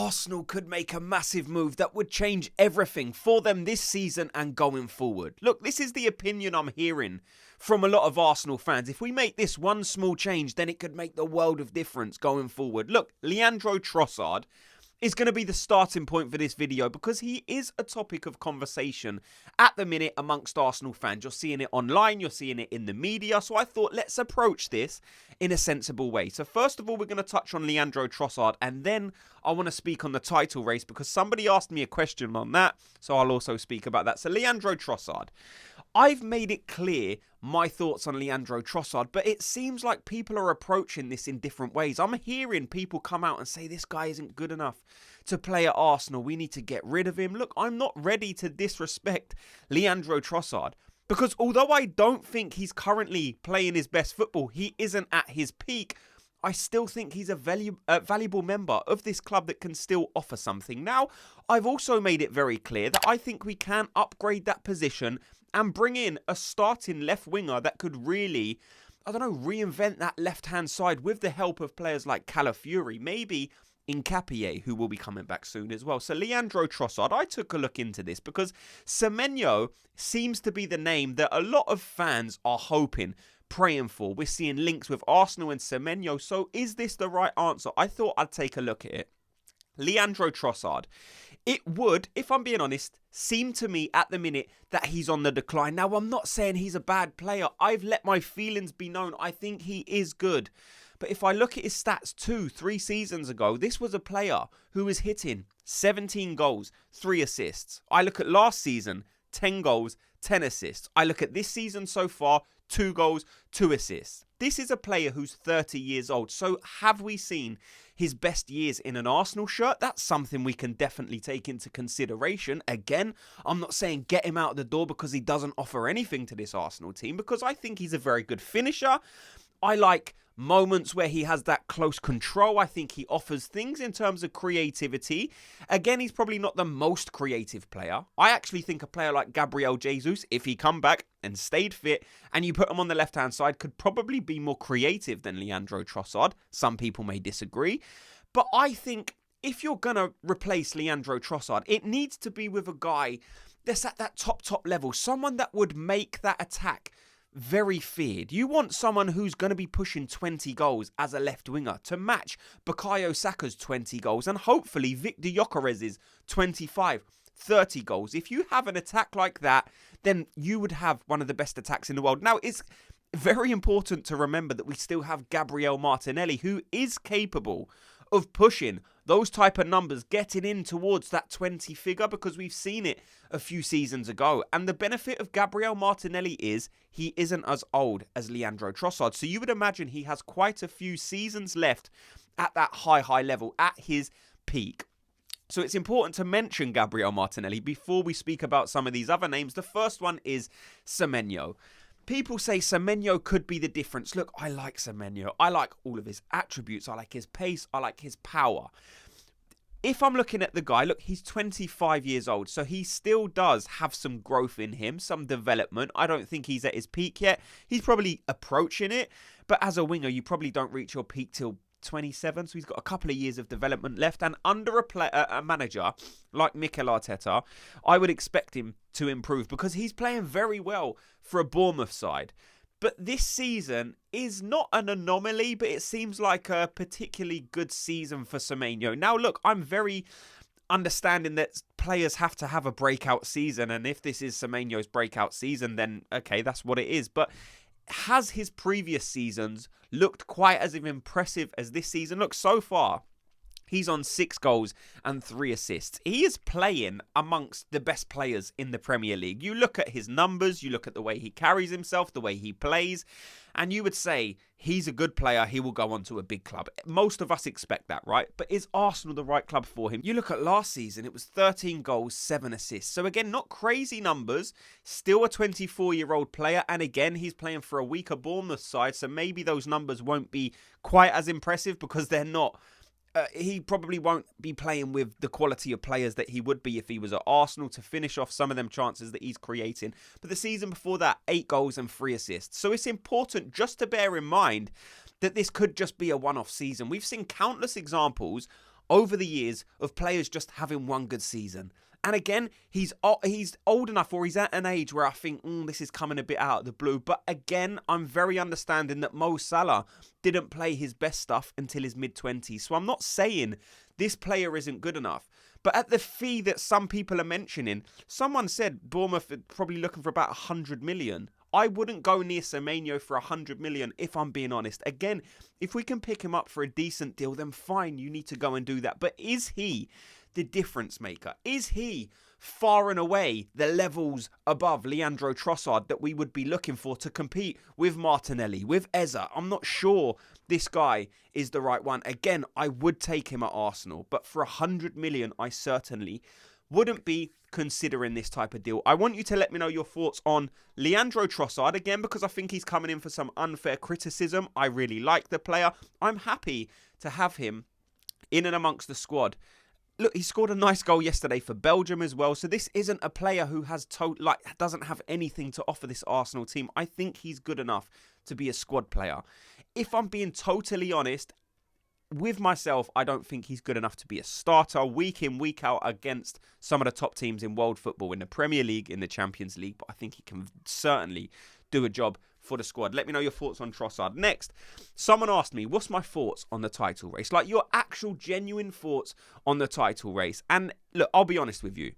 Arsenal could make a massive move that would change everything for them this season and going forward. Look, this is the opinion I'm hearing from a lot of Arsenal fans. If we make this one small change, then it could make the world of difference going forward. Look, Leandro Trossard is going to be the starting point for this video because he is a topic of conversation at the minute amongst Arsenal fans. You're seeing it online, you're seeing it in the media, so I thought let's approach this in a sensible way. So first of all, we're going to touch on Leandro Trossard, and then I want to speak on the title race because somebody asked me a question on that, so I'll also speak about that. So Leandro Trossard. I've made it clear my thoughts on Leandro Trossard, but it seems like people are approaching this in different ways. I'm hearing people come out and say this guy isn't good enough to play at Arsenal. We need to get rid of him. Look, I'm not ready to disrespect Leandro Trossard because although I don't think he's currently playing his best football, he isn't at his peak. I still think he's a valuable member of this club that can still offer something. Now, I've also made it very clear that I think we can upgrade that position and bring in a starting left winger that could really, reinvent that left-hand side with the help of players like Calafiori, maybe Nkapie, who will be coming back soon as well. So Leandro Trossard, I took a look into this because Semeno seems to be the name that a lot of fans are hoping, praying for. We're seeing links with Arsenal and Semenyo. So is this the right answer? I thought I'd take a look at it. Leandro Trossard. It would, if I'm being honest, seem to me at the minute that he's on the decline. Now, I'm not saying he's a bad player. I've let my feelings be known. I think he is good. But if I look at his stats 2-3 seasons ago, this was a player who was hitting 17 goals, 3 assists. I look at last season, 10 goals, 10 assists. I look at this season so far, 2 goals, 2 assists. This is a player who's 30 years old. So have we seen his best years in an Arsenal shirt? That's something we can definitely take into consideration. Again, I'm not saying get him out the door because he doesn't offer anything to this Arsenal team, because I think he's a very good finisher. I like moments where he has that close control. I think he offers things in terms of creativity. Again, he's probably not the most creative player. I actually think a player like Gabriel Jesus, if he come back and stayed fit and you put him on the left-hand side, could probably be more creative than Leandro Trossard. Some people may disagree. But I think if you're going to replace Leandro Trossard, it needs to be with a guy that's at that top level. Someone that would make that attack very feared. You want someone who's going to be pushing 20 goals as a left winger to match Bukayo Saka's 20 goals and hopefully Victor Gyökeres's 25, 30 goals. If you have an attack like that, then you would have one of the best attacks in the world. Now, it's very important to remember that we still have Gabriel Martinelli, who is capable of pushing those type of numbers, getting in towards that 20 figure, because we've seen it a few seasons ago. And the benefit of Gabriel Martinelli is he isn't as old as Leandro Trossard. So you would imagine he has quite a few seasons left at that high level, at his peak. So it's important to mention Gabriel Martinelli before we speak about some of these other names. The first one is Semeno. People say Semeno could be the difference. Look, I like Semeno. I like all of his attributes. I like his pace. I like his power. If I'm looking at the guy, look, he's 25 years old, so he still does have some growth in him, some development. I don't think he's at his peak yet. He's probably approaching it, but as a winger, you probably don't reach your peak till 27, so he's got a couple of years of development left. And under a manager like Mikel Arteta, I would expect him to improve because he's playing very well for a Bournemouth side. But this season is not an anomaly, but it seems like a particularly good season for Semeno. Now, look, I'm very understanding that players have to have a breakout season, and if this is Semeno's breakout season, then okay, that's what it is. But has his previous seasons looked quite as impressive as this season? Look, so far, he's on 6 goals and 3 assists. He is playing amongst the best players in the Premier League. You look at his numbers, you look at the way he carries himself, the way he plays, and you would say he's a good player. He will go on to a big club. Most of us expect that, right? But is Arsenal the right club for him? You look at last season, it was 13 goals, 7 assists. So again, not crazy numbers. Still a 24-year-old player. And again, he's playing for a weaker Bournemouth side. So maybe those numbers won't be quite as impressive because they're not. He probably won't be playing with the quality of players that he would be if he was at Arsenal to finish off some of them chances that he's creating. But the season before that, 8 goals and 3 assists. So it's important just to bear in mind that this could just be a one-off season. We've seen countless examples over the years of players just having one good season. And again, he's old enough, or he's at an age where I think, this is coming a bit out of the blue. But again, I'm very understanding that Mo Salah didn't play his best stuff until his mid-20s. So I'm not saying this player isn't good enough. But at the fee that some people are mentioning, someone said Bournemouth are probably looking for about 100 million. I wouldn't go near Semeno for 100 million, if I'm being honest. Again, if we can pick him up for a decent deal, then fine, you need to go and do that. But is he the difference maker? Is he far and away the levels above Leandro Trossard that we would be looking for to compete with Martinelli, with Eze? I'm not sure this guy is the right one. Again, I would take him at Arsenal, but for 100 million, I certainly wouldn't be considering this type of deal. I want you to let me know your thoughts on Leandro Trossard, again, because I think he's coming in for some unfair criticism. I really like the player. I'm happy to have him in and amongst the squad. Look, he scored a nice goal yesterday for Belgium as well. So this isn't a player who has doesn't have anything to offer this Arsenal team. I think he's good enough to be a squad player. If I'm being totally honest with myself, I don't think he's good enough to be a starter week in, week out against some of the top teams in world football, in the Premier League, in the Champions League. But I think he can certainly do a job for the squad. Let me know your thoughts on Trossard. Next, someone asked me, what's my thoughts on the title race? Like, your actual genuine thoughts on the title race. And look, I'll be honest with you.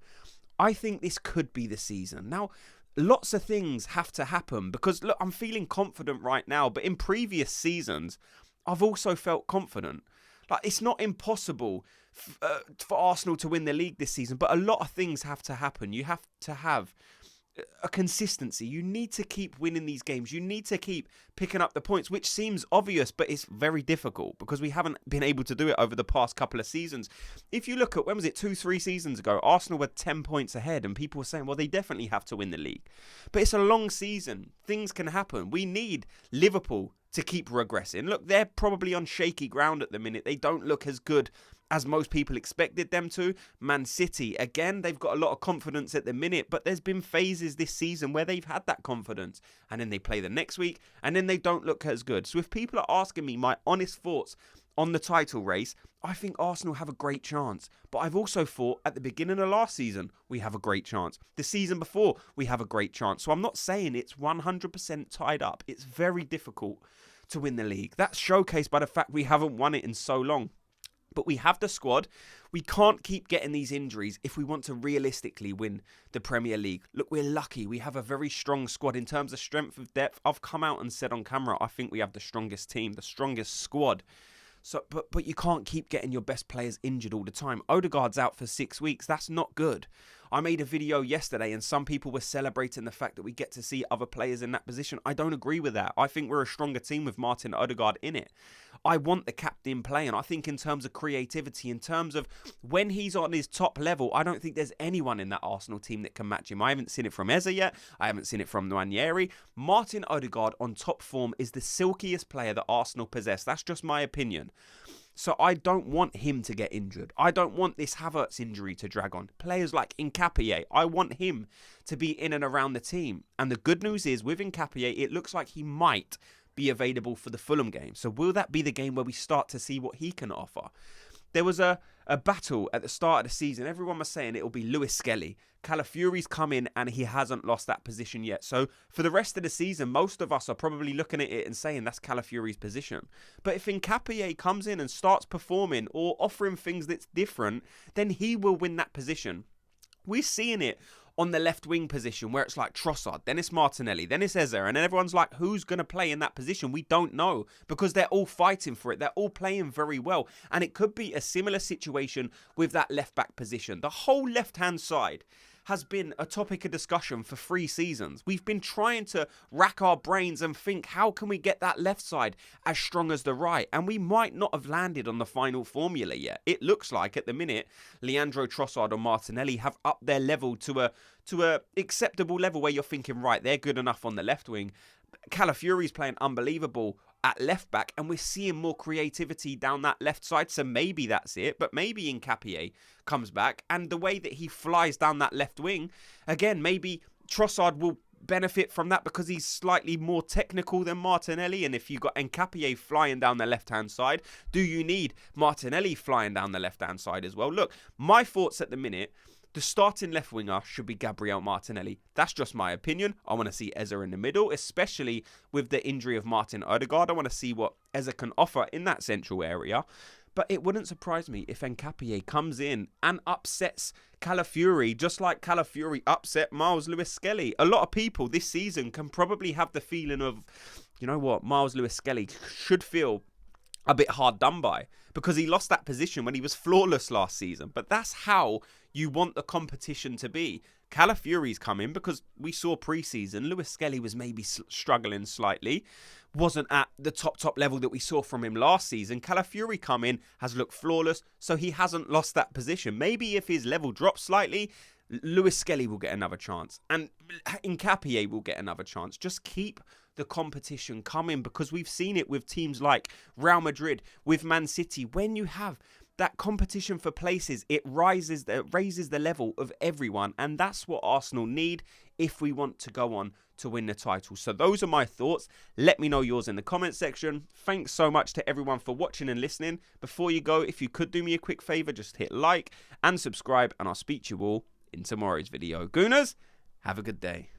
I think this could be the season. Now, lots of things have to happen because, look, I'm feeling confident right now. But in previous seasons, I've also felt confident. Like, it's not impossible for Arsenal to win the league this season, but a lot of things have to happen. You have to have a consistency. You need to keep winning these games. You need to keep picking up the points, which seems obvious, but it's very difficult because we haven't been able to do it over the past couple of seasons. If you look at, when was it, 2-3 seasons ago, Arsenal were 10 points ahead and people were saying, well, they definitely have to win the league. But it's a long season. Things can happen. We need Liverpool to keep regressing. Look, they're probably on shaky ground at the minute. They don't look as good as most people expected them to. Man City, again, they've got a lot of confidence at the minute, but there's been phases this season where they've had that confidence, and then they play the next week, and then they don't look as good. So if people are asking me my honest thoughts on the title race, I think Arsenal have a great chance. But I've also thought at the beginning of last season, we have a great chance. The season before, we have a great chance. So I'm not saying it's 100% tied up. It's very difficult to win the league. That's showcased by the fact we haven't won it in so long. But we have the squad. We can't keep getting these injuries if we want to realistically win the Premier League. Look, we're lucky. We have a very strong squad in terms of strength of depth. I've come out and said on camera, I think we have the strongest team, the strongest squad. So, but you can't keep getting your best players injured all the time. Odegaard's out for 6 weeks. That's not good. I made a video yesterday and some people were celebrating the fact that we get to see other players in that position. I don't agree with that. I think we're a stronger team with Martin Odegaard in it. I want the captain playing. I think in terms of creativity, in terms of when he's on his top level, I don't think there's anyone in that Arsenal team that can match him. I haven't seen it from Eze yet. I haven't seen it from Nwaneri. Martin Odegaard on top form is the silkiest player that Arsenal possess. That's just my opinion. So I don't want him to get injured. I don't want this Havertz injury to drag on. Players like Nketiah, I want him to be in and around the team. And the good news is with Nketiah, it looks like he might be available for the Fulham game. So will that be the game where we start to see what he can offer? There was a battle at the start of the season. Everyone was saying it'll be Lewis Skelly. Calafiori's come in and he hasn't lost that position yet. So for the rest of the season, most of us are probably looking at it and saying that's Calafiori's position. But if Nketiah comes in and starts performing or offering things that's different, then he will win that position. We're seeing it on the left wing position where it's like Trossard, then it's Martinelli, then it's Eze, and then everyone's like, who's going to play in that position? We don't know because they're all fighting for it. They're all playing very well. And it could be a similar situation with that left back position. The whole left hand side has been a topic of discussion for 3 seasons. We've been trying to rack our brains and think, how can we get that left side as strong as the right? And we might not have landed on the final formula yet. It looks like at the minute, Leandro Trossard or Martinelli have upped their level to a acceptable level where you're thinking, right, they're good enough on the left wing. Calafiori's playing unbelievable at left back, and we're seeing more creativity down that left side. So maybe that's it. But maybe Nketiah comes back, and the way that he flies down that left wing, again, maybe Trossard will benefit from that because he's slightly more technical than Martinelli? And if you got Nketiah flying down the left-hand side, do you need Martinelli flying down the left-hand side as well? Look, my thoughts at the minute, the starting left winger should be Gabriel Martinelli. That's just my opinion. I want to see Eze in the middle, especially with the injury of Martin Odegaard. I want to see what Eze can offer in that central area. But it wouldn't surprise me if Nketiah comes in and upsets Calafiori, just like Calafiori upset Miles Lewis-Skelly. A lot of people this season can probably have the feeling of, you know what, Miles Lewis-Skelly should feel a bit hard done by because he lost that position when he was flawless last season. But that's how you want the competition to be. Calafiori's coming because we saw pre-season Lewis-Skelly was maybe struggling slightly, wasn't at the top level that we saw from him last season. Calafiori come in, has looked flawless, so he hasn't lost that position. Maybe if his level drops slightly, Lewis-Skelly will get another chance and Nketiah will get another chance. Just keep the competition coming because we've seen it with teams like Real Madrid, with Man City. When you have that competition for places, it raises the level of everyone, and that's what Arsenal need if we want to go on to win the title. So those are my thoughts. Let me know yours in the comment section. Thanks so much to everyone for watching and listening. Before you go, if you could do me a quick favor, just hit like and subscribe, and I'll speak to you all in tomorrow's video. Gooners, have a good day.